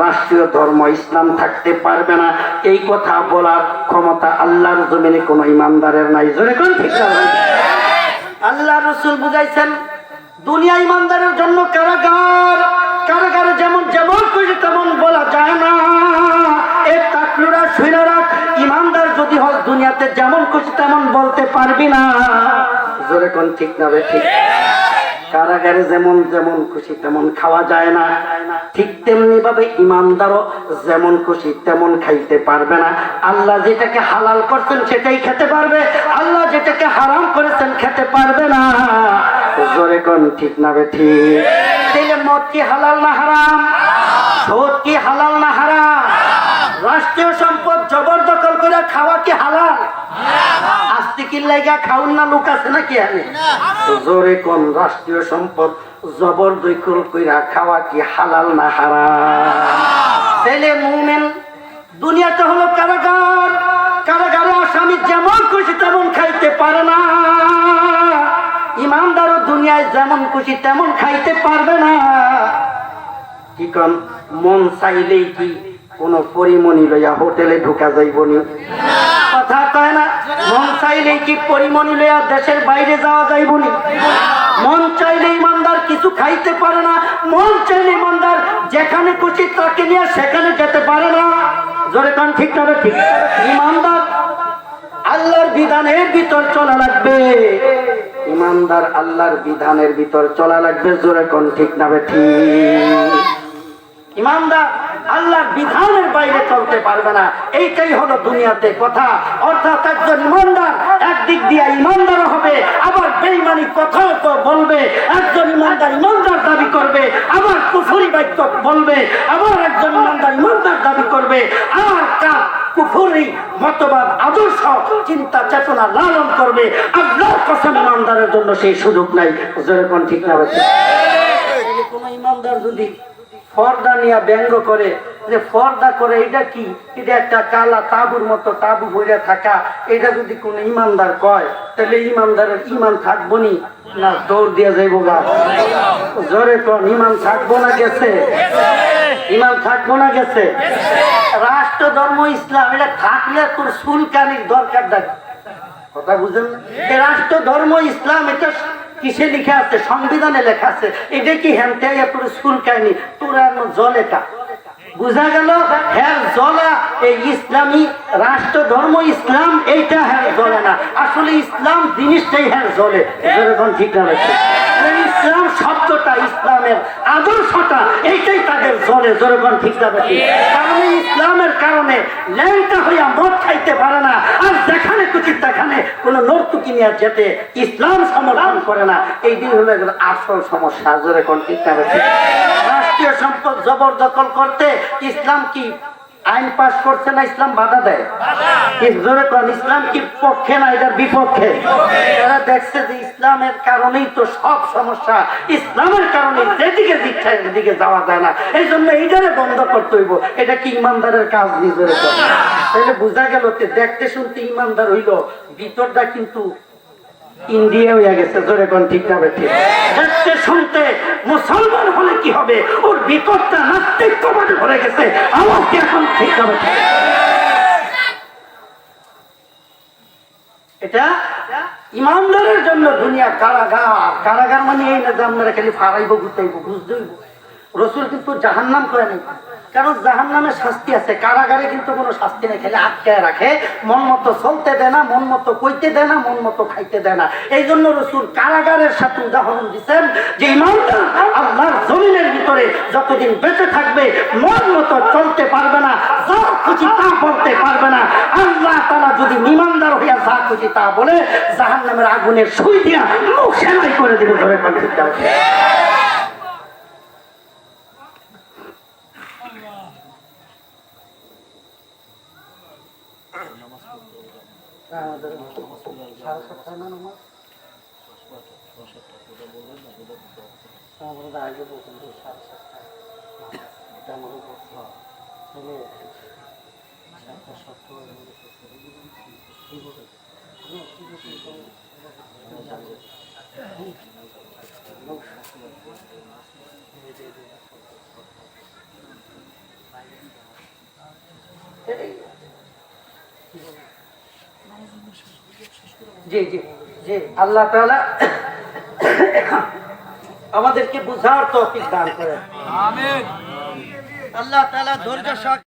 রাষ্ট্রীয় ধর্ম ইসলাম থাকতে পারবে না, এই কথা বলার ক্ষমতা আল্লাহর জমিনে কোন ইমানদারের নাই। জোরে কোন ঠিক না? আল্লাহ রাসূল বুঝাইছেন দুনিয়া ইমানদারের জন্য কারাগার। কারাগারে যেমন যেমন খুশি তেমন বলা যায় না। এই তাকলুরা শুনে রাখ, ইমানদার যদি হস দুনিয়াতে যেমন খুশি তেমন বলতে পারবি না। জোরে কোন ঠিক না? ঠিক। কারাগারে যেমন যেমন খুশি তেমন খাওয়া যায় না, ঠিক তেমনি ভাবে ইমানদারও যেমন খুশি তেমন খাইতে পারবে না। আল্লাহ যেটাকে হালাল করছেন সেটাই খেতে পারবে, আল্লাহ যেটাকে হারাম করেছেন খেতে পারবে না। জোরে কোন ঠিক না? ঠিক। তাহলে মদ কি হালাল না হারাম? সুদ কি হালাল না হারাম? রাষ্ট্রীয় সম্পদ জবরদখল করে খাওয়া কি হালাল? আস্তিকির লাইগা খাউন না লোক আছে নাকি? জোরে কোন রাষ্ট্রীয় সম্পদ জবরদখল কইরা খাওয়া কি হালাল না হারাম? ছেলে মুমিন দুনিয়াটা হলো কারাগার। কারাগারে আসামি যেমন খুশি তেমন খাইতে পারে না, ইমানদারও দুনিয়ায় যেমন খুশি তেমন খাইতে পারবে না। কি কোন মন চাইলেই কি কোন পরিমণি লইয়া হোটেলে ঢুকা যাইবনি? কথা কয় না? মন চাইলেই কি পরিমণি লইয়া দেশের বাইরে যাওয়া যাইবনি? মন চাইলে ইমানদার কিছু খাইতে পারে না। মন চাইলে ইমানদার যেখানে খুশি তাকে নিয়ে সেখানে যেতে পারে না। জোরে কান ঠিক না? ঠিক। ইমানদার আল্লাহর বিধানের ভিতর চলা লাগবে। ইমানদার আল্লাহর বিধানের ভিতর চলা লাগবে। জোরে কোন ঠিক না? ঠিক। ইমানদার আল্লাহর বিধানের বাইরে চলতে পারবে না। এইটাই হলো দুনিয়াতে কথা। অর্থাৎ একজন ইমানদার একদিক দিয়ে ইমানদার হবে, আবার বেঈমানি কথা তো বলবে। একজন ইমানদার ইমানদার দাবি করবে, আবার কুফরি বাক্য বলবে। আবার একজন ইমানদার ইমানদার দাবি করবে, আর তার কুফরি মতবাদ আদর্শ চিন্তা চেতনা লালন করবে। আল্লাহর কসম ইমানদারের জন্য সেই সুযোগ নাই। যেরকম ঠিক না হচ্ছে কোন ইমানদার যদি পর্দা নিয়ে ব্যঙ্গ করে যে পর্দা করে এটা কি, এটা একটা কালা তাবুর মতো তাবু ভরে থাকা, এটা যদি কোন ইমানদার কয় তাহলে ইমানদারের ইমান থাকবো নি না দৌড় দিয়ে যাইবো গা? জোরে কোন ইমান থাকবো না গেছে? ইমান থাকবো না গেছে? রাষ্ট্র ধর্ম ইসলাম এটা থাকলে তোর সুলকানির দরকার দেখ, কথা বুঝেন না? রাষ্ট্র ধর্ম ইসলাম এটা কিসে লেখা আছে? সংবিধানে লেখা আছে। এটা কি হ্যান্তে তোর সুলকানি তোর জল? এটা বুঝা গেল হ্যাঁ জলা এই ইসলামী রাষ্ট্র ধর্ম ইসলাম এইটা হ্যাঁ জ্বলে না। আসলে ইসলাম জিনিসটাই হ্যাঁ জ্বলে। যেরকম ঠিক না ইসলাম শব্দটা ইসলামের আদর্শটা এইটাই তাদের জ্বলে। যেরকম ঠিক না কারণ ইসলামের কারণে ল্যাংটা হইয়া মদ খাইতে পারে না, আর যেখানে খুশি সেখানে কোনো নর্তুকি নিয়ে যেতে ইসলাম সমর্থন করে না। এই দিন হলো এগুলো আসল সমস্যা। যেরকম ঠিক না রাষ্ট্রীয় সম্পদ জবরদখল করতে ইসলাম কি আইন পাস করছে না? ইসলাম বাধা দেয়? ইসলাম কি পক্ষে না এটার বিপক্ষে? এরা দেখছে যে ইসলামের কারণেই তো সব সমস্যা, ইসলামের কারণে যেদিকে দিচ্ছে এদিকে যাওয়া যায় না, এই জন্য এইটারে বন্ধ করতে হইব। এটা কি ইমানদারের কাজ? নিজের তাহলে বোঝা গেল দেখতে শুনতে ইমানদার হইল, ভিতরটা কিন্তু ইন্ডিয়া হয়ে গেছে। জোরে কোন ঠিক না বেঠে? দেখতে শুনতে মুসলমান হলে কি হবে, ওর ভিতরটা নাস্তিকবাদে ভরে গেছে। আমার কি এখন ঠিক না বেঠে? এটা ইমানদারের জন্য দুনিয়া কারাগার। কারাগার মানে এই না যে আপনারা খালি ফাড়াইব গুতাইব, বুঝতে হইব। রসুল কিন্তু জাহান্নাম করে নাই, কারণ জাহান্নামের শাস্তি আছে। কারাগারে কিন্তু কোনো শাস্তি নেই, খালি আটকায় রাখে, মন মতো চলতে দেয় না, মন মতো কইতে দেয় না, মন মতো খাইতে দেয় না। এই জন্য রসুল কারাগারের সাথে উদাহরণ দিচ্ছেন যে ইমানদার আল্লাহর জমিনের ভিতরে যতদিন বেঁচে থাকবে মন মতো চলতে পারবে না, যা খুশি তা বলতে পারবে না। আল্লাহ তাআলা যদি ইমানদার হইয়া যা খুশি তা বলে জাহান্নামের আগুনের সুই দিয়া মুখ সেলাই করে দেবে। ধরে পাঠিয়ে আমাদের সাড়ে সাতটায় না নামাজ আগে বলছেন সাড়ে সাতটায় আমাদের জি জি জি আল্লাহ তাআলা আমাদেরকে বুঝার তৌফিক দান করেন। আমিন। আল্লাহ তাআলা ধৈর্য